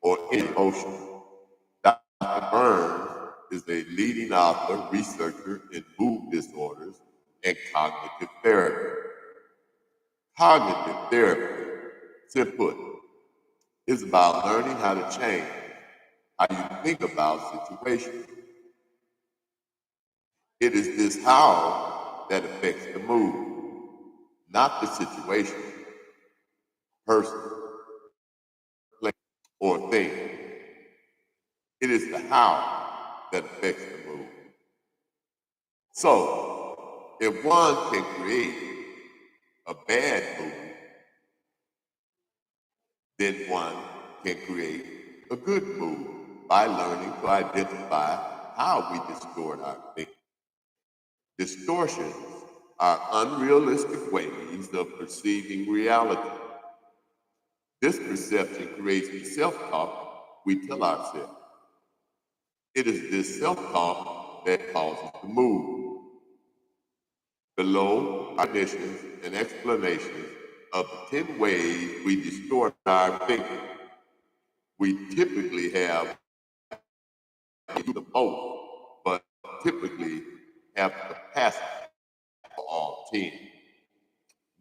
or any emotion. Dr. Burns is a leading author, researcher in mood disorders and cognitive therapy. Cognitive therapy, simply put, is about learning how to change how you think about situations. It is this how that affects the mood, not the situation, person, place, or thing. It is the how that affects the mood. So, if one can create a bad mood, then one can create a good mood by learning to identify how we distort our thinking. Distortions are unrealistic ways of perceiving reality. This perception creates the self-talk we tell ourselves. It is this self-talk that causes the mood. Below are definitions and explanations of the 10 ways we distort our thinking. We typically have the most, but typically have the capacity for all 10.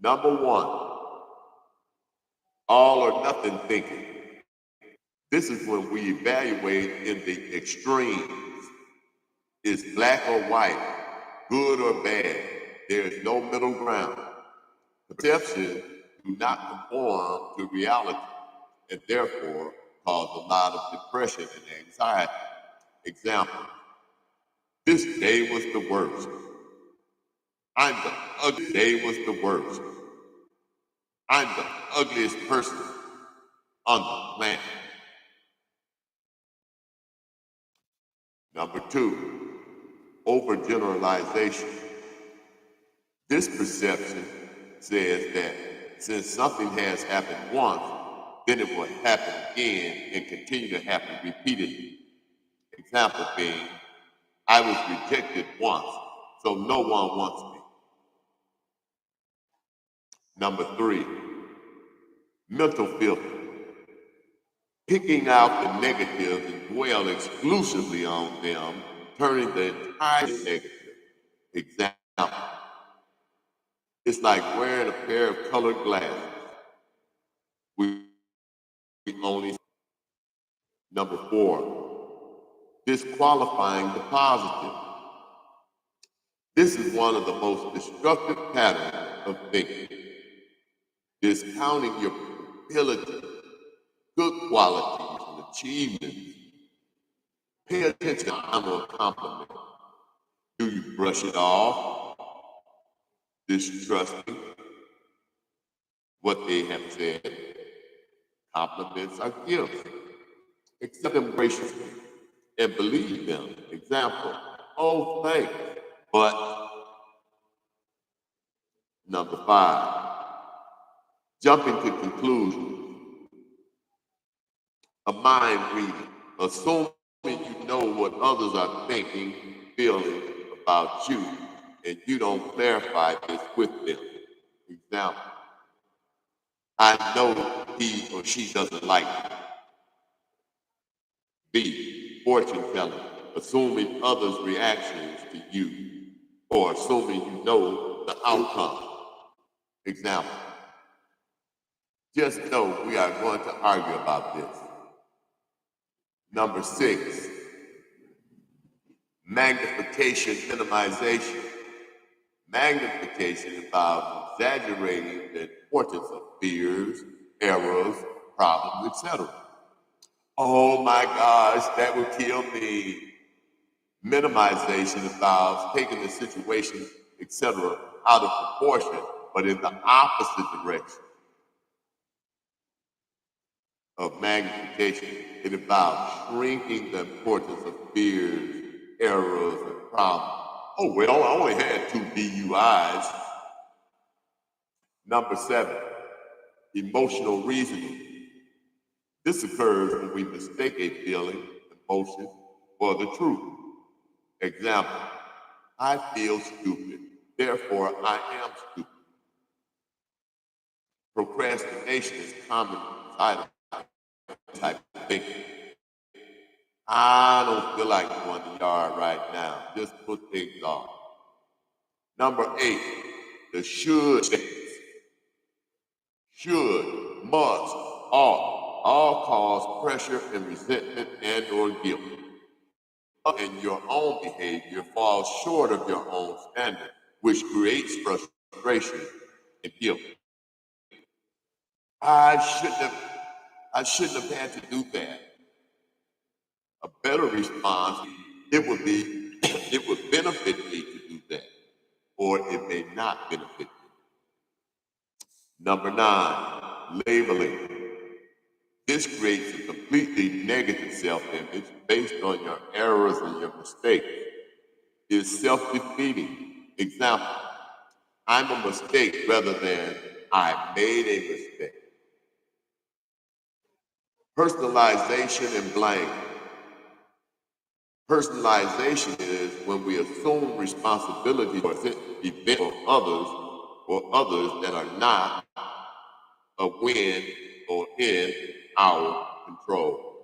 Number one, all or nothing thinking. This is when we evaluate in the extremes. Is black or white, good or bad? There is no middle ground. Perceptions do not conform to reality and therefore cause a lot of depression and anxiety. Example, this day was the worst. I'm the ugliest day was the worst. I'm the ugliest person on the planet. Number two, overgeneralization. This perception says that since something has happened once, then it will happen again and continue to happen repeatedly. Example being, I was rejected once, so no one wants me. Number three, mental filter. Picking out the negatives and dwell exclusively on them, turning the entire negative. Example, it's like wearing a pair of colored glasses. We only. Number four, disqualifying the positive. This is one of the most destructive patterns of thinking. Discounting your ability, good qualities, and achievements. Pay attention to a compliment. Do you brush it off, distrusting what they have said? Compliments are gifts. Accept them graciously and believe them. Example, oh, thanks. But number five, jumping to conclusions. A mind reading, assuming you know what others are thinking, feeling about you, and you don't clarify this with them. Example, I know he or she doesn't like me. B, fortune telling, assuming others' reactions to you, or assuming you know the outcome. Example, just know we are going to argue about this. Number six, magnification, minimization. Magnification involves exaggerating the importance of fears, errors, problems, etc. Oh my gosh, that would kill me. Minimization involves taking the situation, etc., out of proportion, but in the opposite direction of magnification. It involves shrinking the importance of fears, errors, and problems. Oh, well, I only had 2 DUIs. Number seven, emotional reasoning. This occurs when we mistake a feeling, emotion, for the truth. Example, I feel stupid, therefore I am stupid. Procrastination is common side type think, I don't feel like going to the yard right now. Just put things off. Number 8, the should statements. Should, must, ought, all cause pressure and resentment and or guilt. And your own behavior falls short of your own standard, which creates frustration and guilt. I shouldn't have had to do that. A better response, it would be, it would benefit me to do that, or it may not benefit me. Number 9, labeling. This creates a completely negative self-image based on your errors and your mistakes. It is self-defeating. Example, I'm a mistake rather than I made a mistake. Personalization and blame. Personalization is when we assume responsibility for events or others that are not a win or in our control.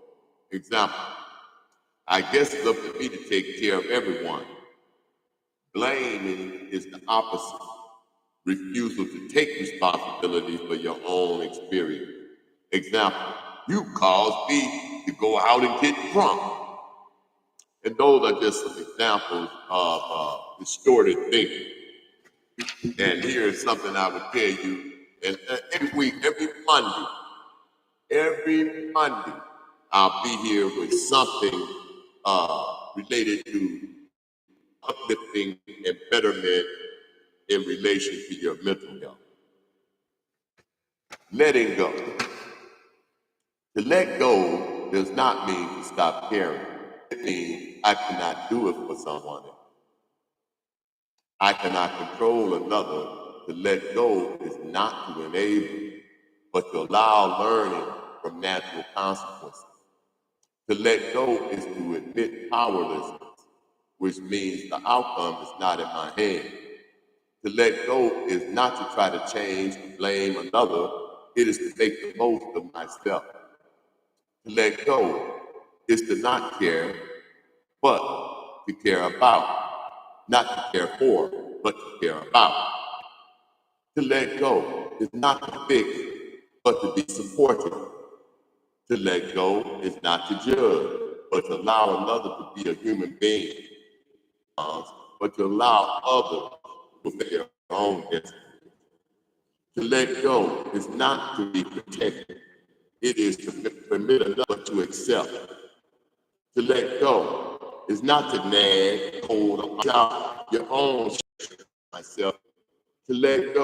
Example, I guess it's up to me to take care of everyone. Blaming is the opposite. Refusal to take responsibility for your own experience. Example, you caused me to go out and get drunk. And those are just some examples of distorted thinking. And here's something I would tell you. And every week, every Monday, I'll be here with something related to uplifting and betterment in relation to your mental health. Letting go. To let go does not mean to stop caring. It means I cannot do it for someone else. I cannot control another. To let go is not to enable, but to allow learning from natural consequences. To let go is to admit powerlessness, which means the outcome is not in my hand. To let go is not to try to change or blame another. It is to make the most of myself. To let go is to not care, but to care about. Not to care for, but to care about. To let go is not to fix, but to be supportive. To let go is not to judge, but to allow another to be a human being, but to allow others to make their own destiny. To let go is not to be protected. It is to permit another to accept. To let go is not to nag, hold, or shout your own myself. To let go